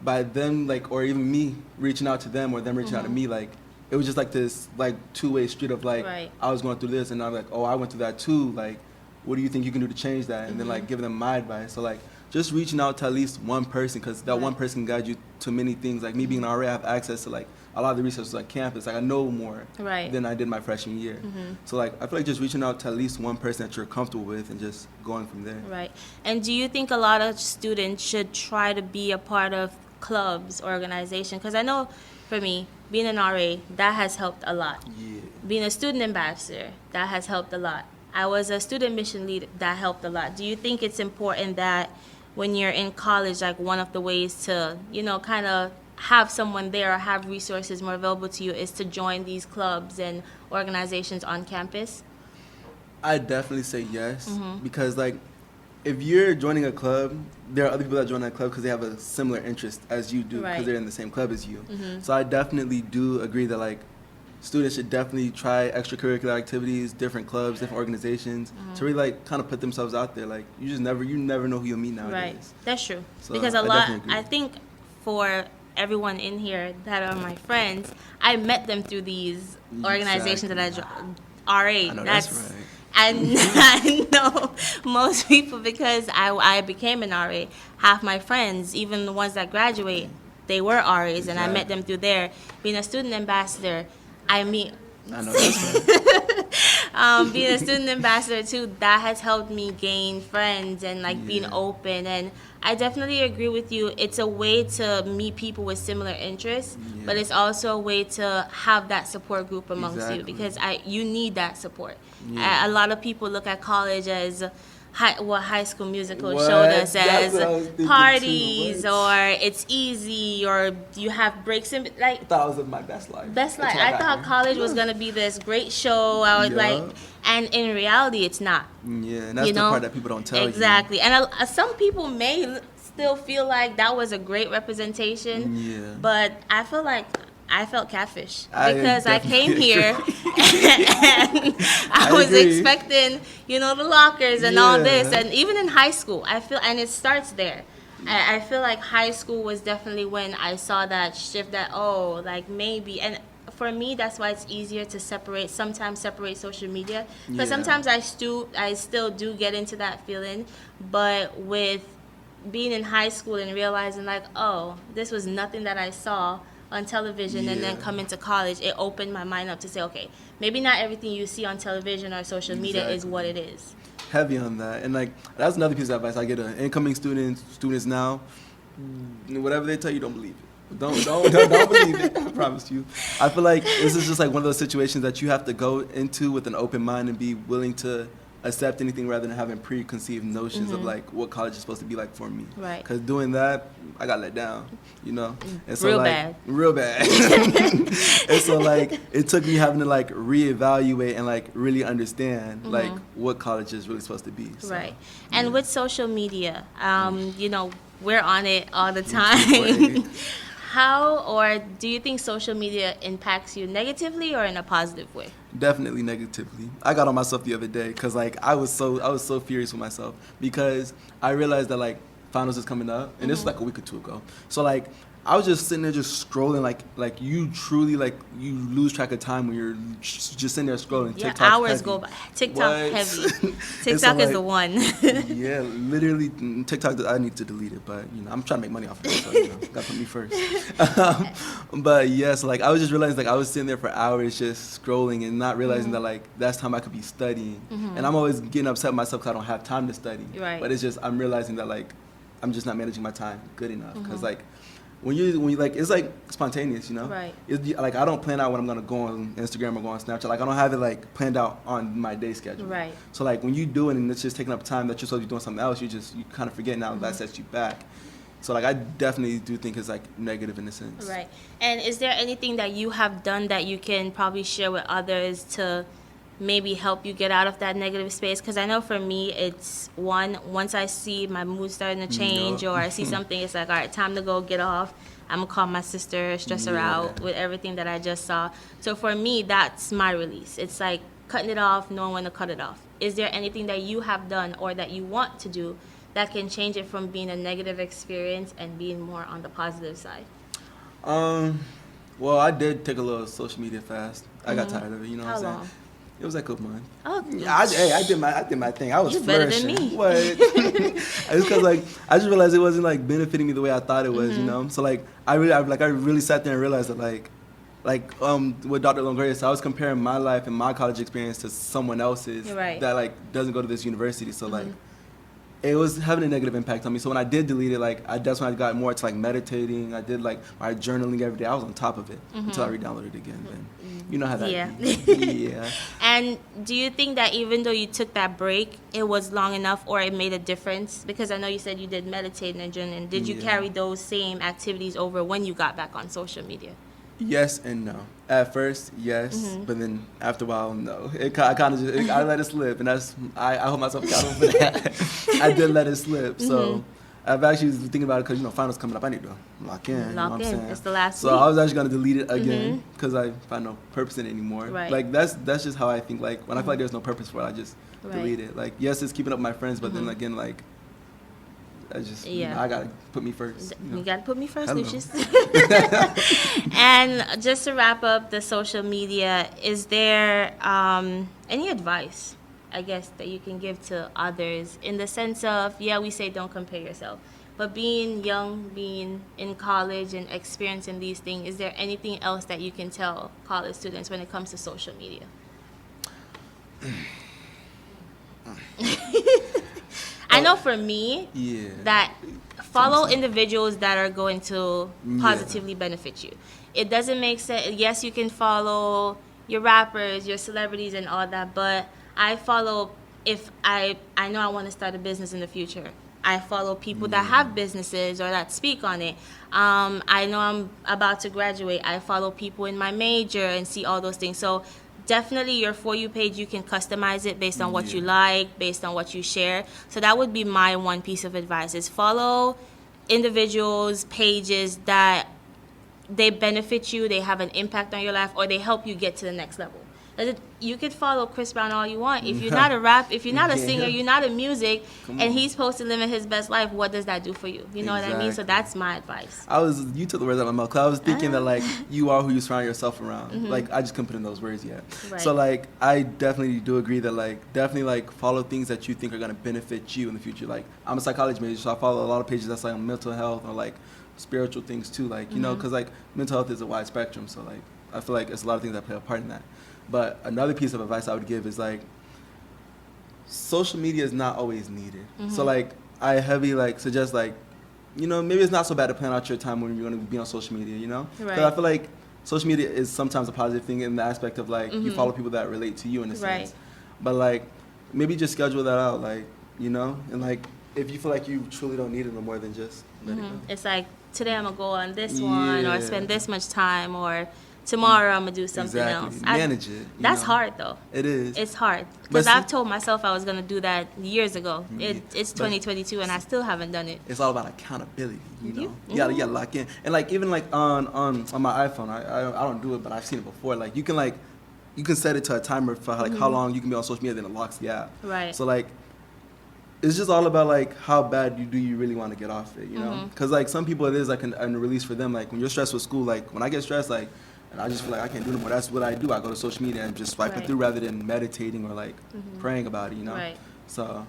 by them, like, or even me reaching out to them or them reaching out to me, like, it was just like this, like, two-way street of, like, Right. I was going through this, and I'm like, oh, I went through that too. Like, what do you think you can do to change that? And then, like, giving them my advice. So, like, just reaching out to at least one person, because that one person can guide you to many things. Like me being an RA, I have access to like a lot of the resources on campus. Like I know more than I did my freshman year. So like I feel like just reaching out to at least one person that you're comfortable with and just going from there. Right. And do you think a lot of students should try to be a part of clubs, organizations? Because I know for me, being an RA, that has helped a lot. Yeah. Being a student ambassador, that has helped a lot. I was a student mission leader, that helped a lot. Do you think it's important that when you're in college, like one of the ways to, you know, kind of have someone there or have resources more available to you is to join these clubs and organizations on campus? I definitely say yes, Mm-hmm. because like if you're joining a club, there are other people that join that club because they have a similar interest as you do, because Right. they're in the same club as you. Mm-hmm. So I definitely do agree that like students should definitely try extracurricular activities, different clubs, different organizations, Mm-hmm. to really like kind of put themselves out there. Like you never know who you'll meet nowadays. Right, that's true. So, Because I a lot, definitely agree. I think for everyone in here that are my friends, I met them through these organizations that I joined. RA, I know that's that's right. and I know most people because I became an RA. Half my friends, even the ones that graduate, they were RAs, and I met them through there. Being a student ambassador, I meet. I know that's right. Being a student ambassador too, that has helped me gain friends and like being Yeah. open. And I definitely agree with you. It's a way to meet people with similar interests, but Yeah. it's also a way to have that support group amongst you, Exactly. because you need that support. Yeah. A lot of people look at college as what High School Musical What? showed us That's as what I was thinking too. parties, What? or it's easy, or you have breaks in like. That was my best life. Best life. Until I got thought here. college was gonna be this great show. I was Yeah. like, and in reality, it's not. Yeah, and that's You the know? part that people don't tell you. Exactly. And some people may still feel like that was a great representation, Yeah. but I feel like I felt catfish I because I came definitely here and I was agree. expecting, the lockers and all this, Yeah. and even in high school, I feel, and it starts there. I feel like high school was definitely when I saw that shift, that like maybe, and for me that's why it's easier to sometimes separate social media, because Yeah. sometimes I still do get into that feeling, but with being in high school and realizing like, this was nothing that I saw on television, and then Yeah. coming to college, it opened my mind up to say, okay, maybe not everything you see on television or social media is what it is. Heavy on that, and like that's another piece of advice I get to incoming students now. Whatever they tell you, don't believe it. Don't believe it. I promise you. I feel like this is just like one of those situations that you have to go into with an open mind and be willing to accept anything rather than having preconceived notions of like what college is supposed to be like for me. Right. Because doing that, I got let down, And so Real like, bad. Real bad. And so like it took me having to like reevaluate and like really understand like what college is really supposed to be. So, Right. And with social media, we're on it all the Right. time. How or do you think social media impacts you negatively or in a positive way? Definitely negatively. I got on myself the other day because like I was so furious with myself because I realized that like finals is coming up, and this was like a week or two ago. So like I was just sitting there just scrolling, like you truly like you lose track of time when you're just sitting there scrolling. Yeah, TikTok's hours heavy. go by. TikTok What? heavy. And so, TikTok is the like, one. Yeah, literally TikTok. I need to delete it, but I'm trying to make money off of it, so gotta put me first. But yes, like I was just realizing like I was sitting there for hours just scrolling and not realizing that like that's time I could be studying, and I'm always getting upset with myself because I don't have time to study. Right. But it's just I'm realizing that like I'm just not managing my time good enough because like. When you like, it's like spontaneous, Right. It's, like I don't plan out when I'm gonna go on Instagram or go on Snapchat. Like I don't have it like planned out on my day schedule. Right. So like when you do it and it's just taking up time that you're supposed to be doing something else, you kind of forget now that sets you back. So like I definitely do think it's like negative in a sense. Right. And is there anything that you have done that you can probably share with others to maybe help you get out of that negative space? Because I know for me, it's once I see my mood starting to change or I see something, it's like, all right, time to go get off. I'm going to call my sister, stress her out with everything that I just saw. So for me, that's my release. It's like cutting it off, knowing when to cut it off. Is there anything that you have done or that you want to do that can change it from being a negative experience and being more on the positive side? Well, I did take a little social media fast. I got tired of it, How what I'm long? saying? It was like a month. Oh, Yeah, I did my thing. I was You better than flourishing. me. What? It's because like I just realized it wasn't like benefiting me the way I thought it was, So like I really sat there and realized that like what Dr. Longoria said, I was comparing my life and my college experience to someone else's Right. that like doesn't go to this university. So like it was having a negative impact on me. So when I did delete it, like that's when I got more to like meditating. I did like my journaling every day. I was on top of it until I re-downloaded it again. Then you know how that Yeah. yeah. And do you think that even though you took that break, it was long enough or it made a difference? Because I know you said you did meditating and journaling. Did you Yeah. carry those same activities over when you got back on social media? Yes and no. At first, yes, but then after a while, no. I kind of just I let it slip, and I hold myself accountable for that. I did let it slip, so I've actually was thinking about it because finals coming up. I need to lock in. You know what I'm saying? It's the last So week. I was actually gonna delete it again because I find no purpose in it anymore. Right. Like that's just how I think. Like when I feel like there's no purpose for it, I just Right. delete it. Like yes, it's keeping up with my friends, but then again, like I just Yeah. I gotta put me first. You got to put me first, Hello. Lucius. And just to wrap up the social media, is there any advice, I guess, that you can give to others in the sense of, yeah, we say don't compare yourself, but being young, being in college and experiencing these things, is there anything else that you can tell college students when it comes to social media? I know for me, Yeah. that follow individuals that are going to positively benefit you. It doesn't make sense. Yes, you can follow your rappers, your celebrities, and all that, but I follow, if I know I want to start a business in the future, I follow people that have businesses or that speak on it. I know I'm about to graduate. I follow people in my major and see all those things. So definitely your For You page, you can customize it based on what you like, based on what you share. So that would be my one piece of advice, is follow individuals, pages that they benefit you, they have an impact on your life, or they help you get to the next level. You could follow Chris Brown all you want. If you're not a rap, if you're not a singer, you're not in music, and he's supposed to live his best life, what does that do for you? You know what I mean? So Exactly. that's my advice. You took the words out of my mouth. 'Cause I was thinking that like you are who you surround yourself around. Like I just couldn't put in those words yet. Right. So like I definitely do agree that like definitely like follow things that you think are gonna benefit you in the future. Like I'm a psychology major, so I follow a lot of pages that's like on mental health or like spiritual things too. Like you know, because like mental health is a wide spectrum. So like I feel like there's a lot of things that play a part in that. But another piece of advice I would give is like social media is not always needed. So like I heavily like suggest like, you know, maybe it's not so bad to plan out your time when you're going to be on social media, you know? Because Right. I feel like social media is sometimes a positive thing in the aspect of like you follow people that relate to you in a sense. Right. But like maybe just schedule that out, like, you know? And like if you feel like you truly don't need it no more, than just let it go. It's like, today I'm going to go on this one, or Yeah. spend this much time, or tomorrow I'm going to do something Exactly. else. Manage it. you That's know? hard, though. It is. It's hard. But Because see- I've told myself I was going to do that years ago. It's But- 2022, and I still haven't done it. It's all about accountability, you know. You- You gotta lock in, and like even like on my iPhone, I don't do it, but I've seen it before. Like you can set it to a timer for like how long you can be on social media, then it locks the app. Right. So like, it's just all about like how bad you really want to get off it, you know? Because like some people it is like a release for them. Like when you're stressed with school, like when I get stressed, like. And I just feel like I can't do no more. That's what I do. I go to social media and just swipe Right. it through rather than meditating or like praying about it, you know? Right. So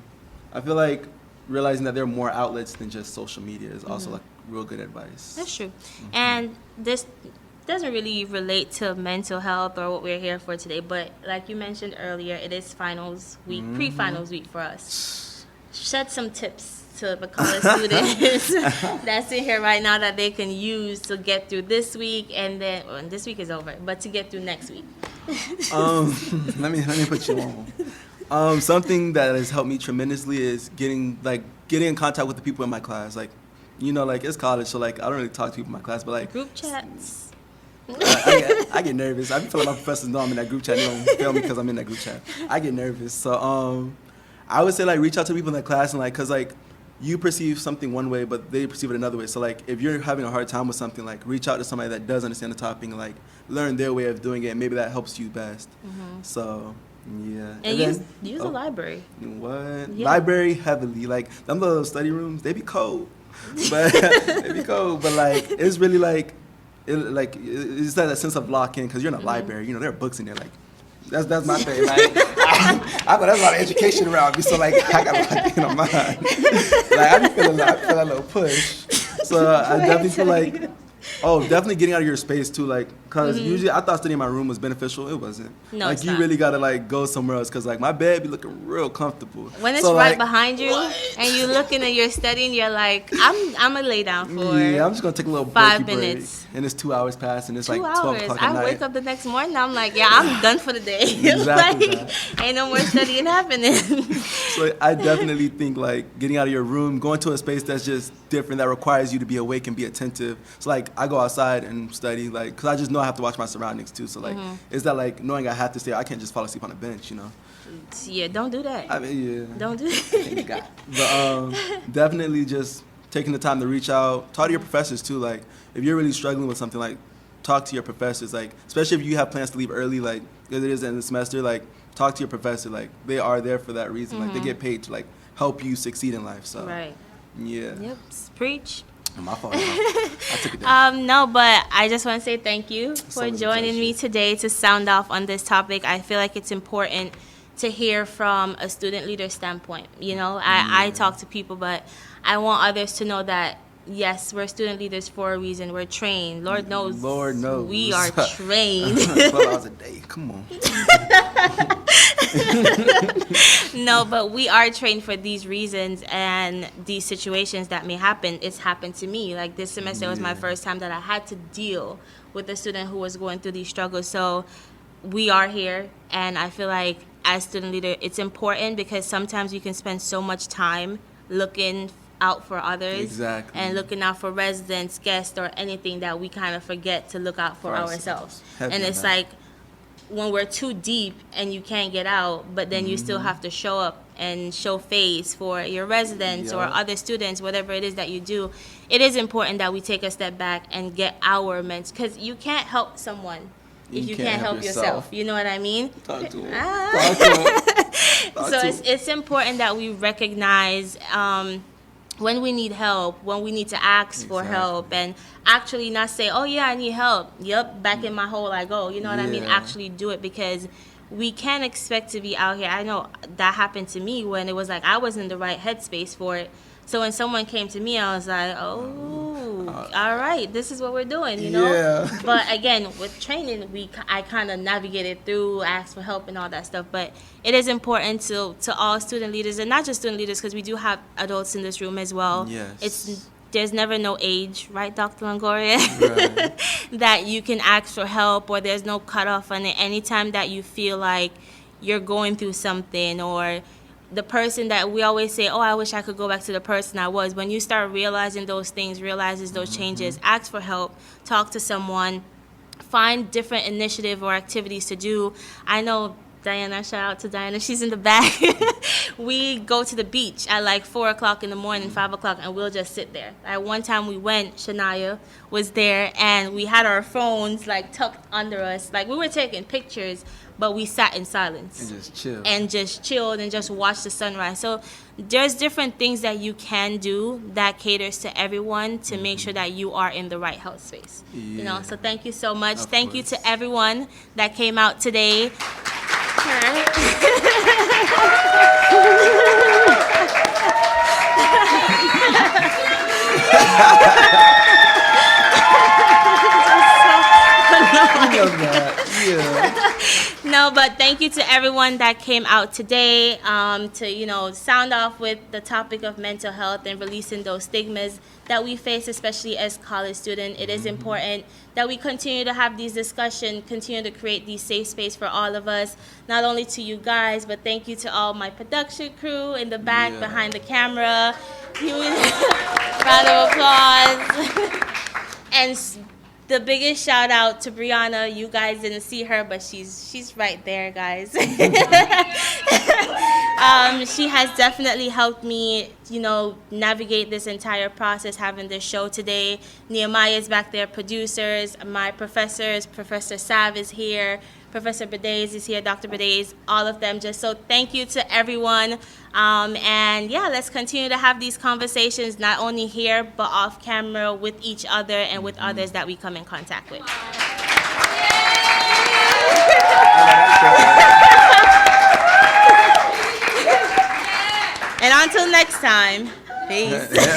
I feel like realizing that there are more outlets than just social media is also like real good advice. That's true. And this doesn't really relate to mental health or what we're here for today, but like you mentioned earlier, it is finals week, pre-finals week for us. Shed some tips to the college students that's in here right now that they can use to get through this week, and then well, this week is over, but to get through next week. Let me put you on. Something that has helped me tremendously is getting in contact with the people in my class. Like, you know, like it's college, so like I don't really talk to people in my class, but like Group chats. I get nervous. I feel like my professors know I'm in that group chat. They don't fail me because I'm in that group chat. I get nervous. So I would say like reach out to people in that class and like, cause like you perceive something one way, but they perceive it another way. So like if you're having a hard time with something, like reach out to somebody that does understand the topic and like learn their way of doing it, and maybe that helps you best. So yeah. And then- use a library. What? Yeah. Library heavily. Like them little study rooms, they be cold. But but like it's really like it's that sense of lock-in because you're in a library. You know, there are books in there. Like that's my thing. Like I know there's a lot of education around me, so like I got locked in on mine. Like I feel a little push. So I definitely feel like Oh, definitely getting out of your space too, like, cause usually I thought studying in my room was beneficial. It wasn't. No, like it's you not. really gotta like go somewhere else, cause like my bed be looking real comfortable. When it's So, right like, behind you and you looking and you're studying, you're like, I'm gonna lay down for yeah, I'm just gonna take a little 5 breaky break, minutes. and it's 2 hours past, and it's 2 like 12 hours. o'clock at I night. wake up the next morning, I'm like, yeah, I'm done for the day. Exactly Like, ain't no more studying happening. So I definitely think like getting out of your room, going to a space that's just different, that requires you to be awake and be attentive. So like I go outside and study, like, cause I just know I have to watch my surroundings too. So like, it's that like knowing I have to stay. I can't just fall asleep on a bench, you know. Yeah, don't do that. I mean, yeah. Don't do Thank that. God. But definitely just taking the time to reach out, talk to your professors too. Like if you're really struggling with something, like talk to your professors. Like especially if you have plans to leave early, like as it is in the semester, like talk to your professor. Like they are there for that reason. Like they get paid to like help you succeed in life. So Right. yeah. Yep. Preach. My fault. I took it down. No, but I just want to say thank you for always a joining me pleasure. today to sound off on this topic. I feel like it's important to hear from a student leader standpoint. You know, I talk to people, but I want others to know that, yes, we're student leaders for a reason. We're trained. Lord knows we are trained. 12 hours a day. Come on. No, but we are trained for these reasons and these situations that may happen. It's happened to me. Like this semester was my first time that I had to deal with a student who was going through these struggles. So we are here, and I feel like as student leader, it's important because sometimes we can spend so much time looking out for others Exactly. and looking out for residents, guests, or anything that we kind of forget to look out for ourselves. Heavy And on it's that. like when we're too deep and you can't get out, but then you still have to show up and show face for your residents or Yup. other students, whatever it is that you do, it is important that we take a step back and get our mental, because you can't help someone if you can't help yourself. You know what I mean? Talk to him. Ah. Talk to him. Talk So to it's, him. it's important that we recognize when we need help, when we need to ask for Exactly. help, and actually not say, oh yeah, I need help. Yep, back in my hole I go. You know what I mean? Yeah. Actually do it, because we can't expect to be out here. I know that happened to me when it was like I was in the right headspace for it. So when someone came to me, I was like, oh, all right, this is what we're doing, you know? Yeah. But again, with training, I kind of navigated through, asked for help and all that stuff. But it is important to all student leaders, and not just student leaders, because we do have adults in this room as well. Yes. There's never no age, right, Dr. Longoria? Right. That you can ask for help, or there's no cutoff on it. Anytime that you feel like you're going through something, or the person that we always say, oh, I wish I could go back to the person I was. When you start realizing those things, realizes those changes, ask for help, talk to someone, find different initiative or activities to do. I know Diana, shout out to Diana, she's in the back. We go to the beach at like 4 o'clock in the morning, 5 o'clock, and we'll just sit there. At one time we went, Shania was there, and we had our phones like tucked under us. Like we were taking pictures, but we sat in silence. And just chill. And just chilled and just watched the sunrise. So there's different things that you can do that caters to everyone to make sure that you are in the right health space. You know, Yeah. so thank you so much. Of Thank you course. to everyone that came out today. I love that. Yeah. No, but thank you to everyone that came out today to, sound off with the topic of mental health and releasing those stigmas that we face, especially as college students. It is important that we continue to have these discussions, continue to create these safe space for all of us, not only to you guys, but thank you to all my production crew in the back, Yeah. behind the camera. Huge round of applause. And the biggest shout out to Brianna. You guys didn't see her, but she's right there, guys. She has definitely helped me, navigate this entire process, having this show today. Nehemiah's back there, producers, my professors, Professor Sav is here, Professor Badays is here, Dr. Badays, all of them. Just so thank you to everyone. And yeah, let's continue to have these conversations, not only here, but off camera with each other and with others that we come in contact with. And until next time, peace. Yeah.